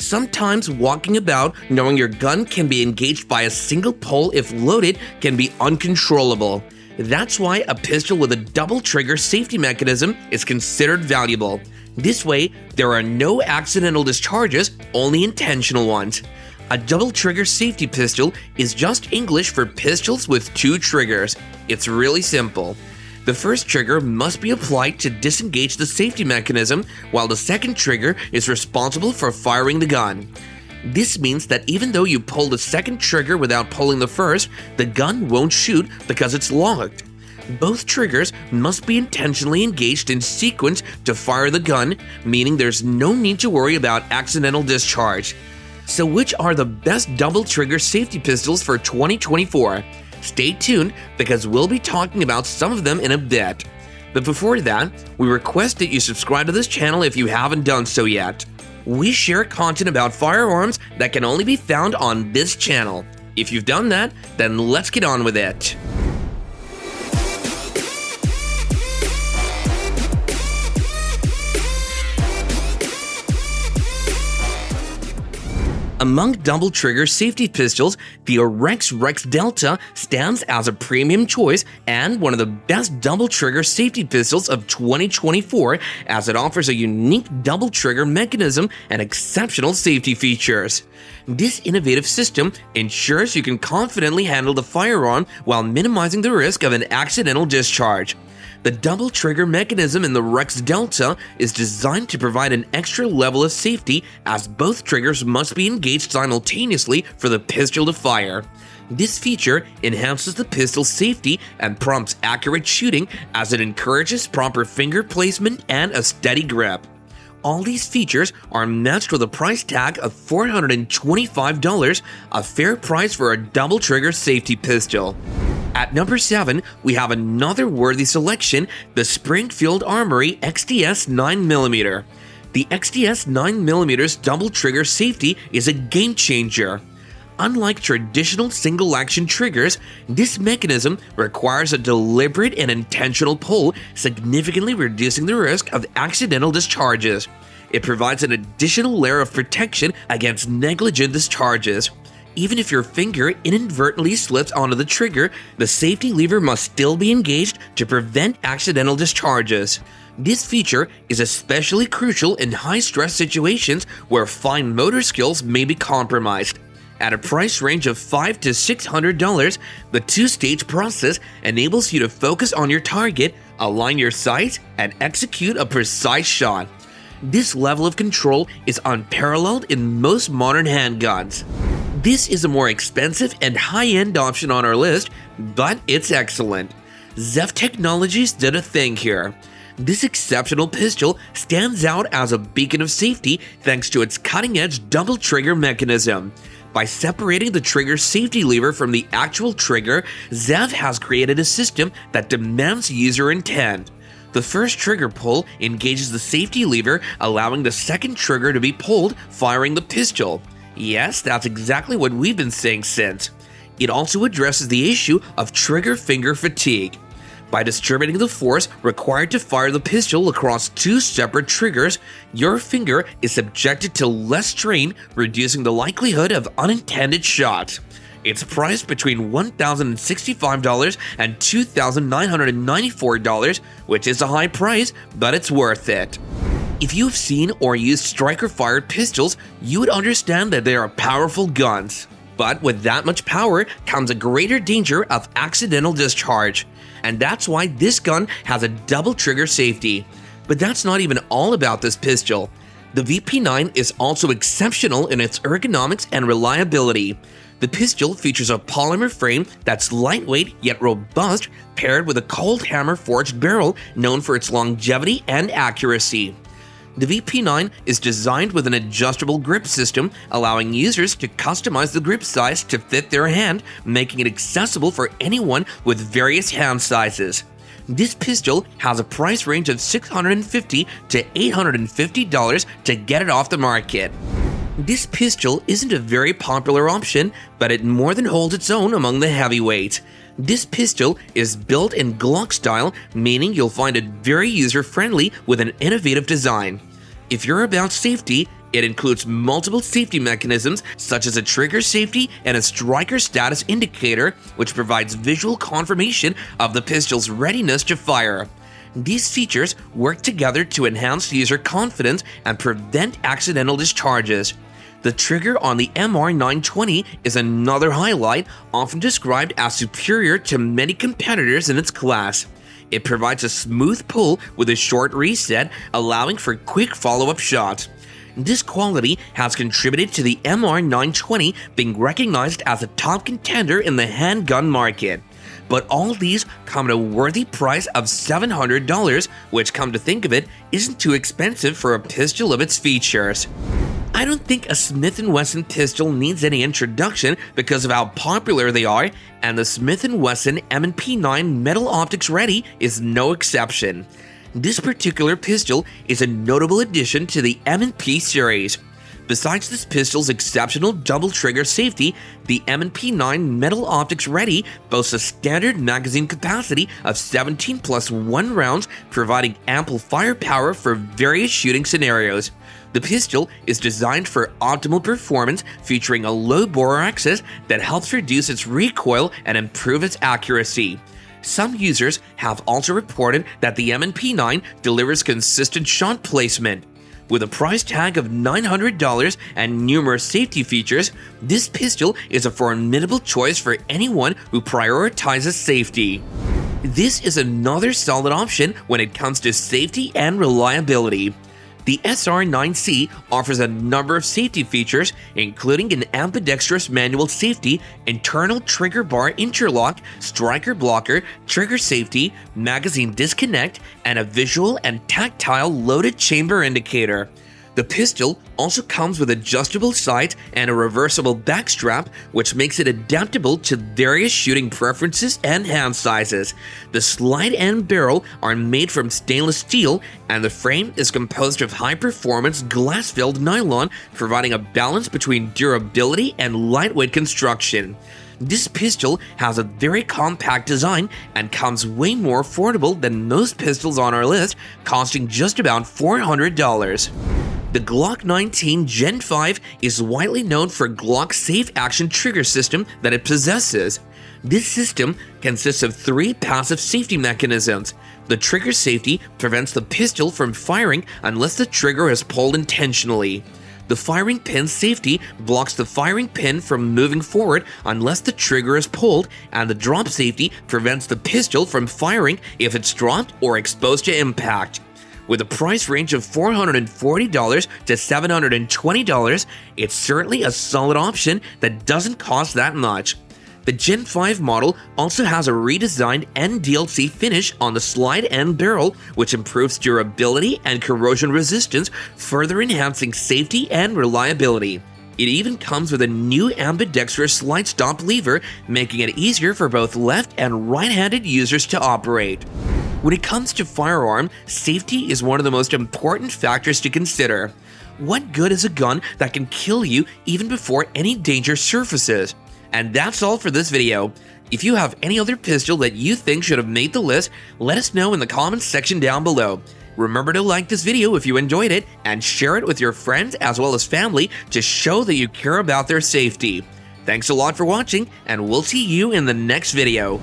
Sometimes walking about knowing your gun can be engaged by a single pole if loaded can be uncontrollable. That's why a pistol with a double trigger safety mechanism is considered valuable. This way, there are no accidental discharges, only intentional ones. A double trigger safety pistol is just English for pistols with two triggers. It's really simple. The first trigger must be applied to disengage the safety mechanism, while the second trigger is responsible for firing the gun. This means that even though you pull the second trigger without pulling the first, the gun won't shoot because it's locked. Both triggers must be intentionally engaged in sequence to fire the gun, meaning there's no need to worry about accidental discharge. So which are the best double trigger safety pistols for 2024? Stay tuned because we'll be talking about some of them in a bit. But before that, we request that you subscribe to this channel if you haven't done so yet. We share content about firearms that can only be found on this channel. If you've done that, then let's get on with it. Among double trigger safety pistols, the Rex Delta stands as a premium choice and one of the best double trigger safety pistols of 2024, as it offers a unique double trigger mechanism and exceptional safety features. This innovative system ensures you can confidently handle the firearm while minimizing the risk of an accidental discharge. The double trigger mechanism in the Rex Delta is designed to provide an extra level of safety, as both triggers must be engaged simultaneously for the pistol to fire. This feature enhances the pistol's safety and prompts accurate shooting, as it encourages proper finger placement and a steady grip. All these features are matched with a price tag of $425, a fair price for a double trigger safety pistol. At number 7, we have another worthy selection, the Springfield Armory XDS 9mm. The XDS 9mm double trigger safety is a game changer. Unlike traditional single-action triggers, this mechanism requires a deliberate and intentional pull, significantly reducing the risk of accidental discharges. It provides an additional layer of protection against negligent discharges. Even if your finger inadvertently slips onto the trigger, the safety lever must still be engaged to prevent accidental discharges. This feature is especially crucial in high-stress situations where fine motor skills may be compromised. At a price range of $500 to $600, the two-stage process enables you to focus on your target, align your sights, and execute a precise shot. This level of control is unparalleled in most modern handguns. This is a more expensive and high-end option on our list, but it's excellent. Zev Technologies did a thing here. This exceptional pistol stands out as a beacon of safety thanks to its cutting-edge double trigger mechanism. By separating the trigger safety lever from the actual trigger, Zev has created a system that demands user intent. The first trigger pull engages the safety lever, allowing the second trigger to be pulled, firing the pistol. Yes, that's exactly what we've been saying since. It also addresses the issue of trigger finger fatigue. By distributing the force required to fire the pistol across two separate triggers, your finger is subjected to less strain, reducing the likelihood of unintended shots. It's priced between $1,065 and $2,994, which is a high price, but it's worth it. If you've seen or used striker-fired pistols, you would understand that they are powerful guns. But with that much power comes a greater danger of accidental discharge. And that's why this gun has a double trigger safety. But that's not even all about this pistol. The VP9 is also exceptional in its ergonomics and reliability. The pistol features a polymer frame that's lightweight yet robust, paired with a cold hammer forged barrel known for its longevity and accuracy. The VP9 is designed with an adjustable grip system, allowing users to customize the grip size to fit their hand, making it accessible for anyone with various hand sizes. This pistol has a price range of $650 to $850 to get it off the market. This pistol isn't a very popular option, but it more than holds its own among the heavyweights. This pistol is built in Glock style, meaning you'll find it very user-friendly with an innovative design. If you're about safety, It includes multiple safety mechanisms such as a trigger safety and a striker status indicator, which provides visual confirmation of the pistol's readiness to fire. These features work together to enhance user confidence and prevent accidental discharges. The trigger on the MR920 is another highlight, often described as superior to many competitors in its class. It provides a smooth pull with a short reset, allowing for quick follow-up shots. This quality has contributed to the MR920 being recognized as a top contender in the handgun market. But all these come at a worthy price of $700, which, come to think of it, isn't too expensive for a pistol of its features. I don't think a Smith & Wesson pistol needs any introduction because of how popular they are, and the Smith & Wesson MP9 Metal Optics Ready is no exception. This particular pistol is a notable addition to the M&P series. Besides this pistol's exceptional double trigger safety, the M&P9 Metal Optics Ready boasts a standard magazine capacity of 17 plus 1 rounds, providing ample firepower for various shooting scenarios. The pistol is designed for optimal performance, featuring a low bore axis that helps reduce its recoil and improve its accuracy. Some users have also reported that the M&P9 delivers consistent shot placement. With a price tag of $900 and numerous safety features, this pistol is a formidable choice for anyone who prioritizes safety. This is another solid option when it comes to safety and reliability. The SR9C offers a number of safety features, including an ambidextrous manual safety, internal trigger bar interlock, striker blocker, trigger safety, magazine disconnect, and a visual and tactile loaded chamber indicator. The pistol also comes with adjustable sights and a reversible back strap, which makes it adaptable to various shooting preferences and hand sizes. The slide and barrel are made from stainless steel, and the frame is composed of high-performance glass-filled nylon, providing a balance between durability and lightweight construction. This pistol has a very compact design and comes way more affordable than most pistols on our list, costing just about $400. The Glock 19 Gen 5 is widely known for Glock's safe action trigger system that it possesses. This system consists of 3 passive safety mechanisms. The trigger safety prevents the pistol from firing unless the trigger is pulled intentionally. The firing pin safety blocks the firing pin from moving forward unless the trigger is pulled, and the drop safety prevents the pistol from firing if it's dropped or exposed to impact. With a price range of $440 to $720, it's certainly a solid option that doesn't cost that much. The Gen 5 model also has a redesigned NDLC finish on the slide and barrel, which improves durability and corrosion resistance, further enhancing safety and reliability. It even comes with a new ambidextrous slide stop lever, making it easier for both left and right-handed users to operate. When it comes to firearm, safety is one of the most important factors to consider. What good is a gun that can kill you even before any danger surfaces? And that's all for this video. If you have any other pistol that you think should have made the list, let us know in the comments section down below. Remember to like this video if you enjoyed it, and share it with your friends as well as family to show that you care about their safety. Thanks a lot for watching, and we'll see you in the next video.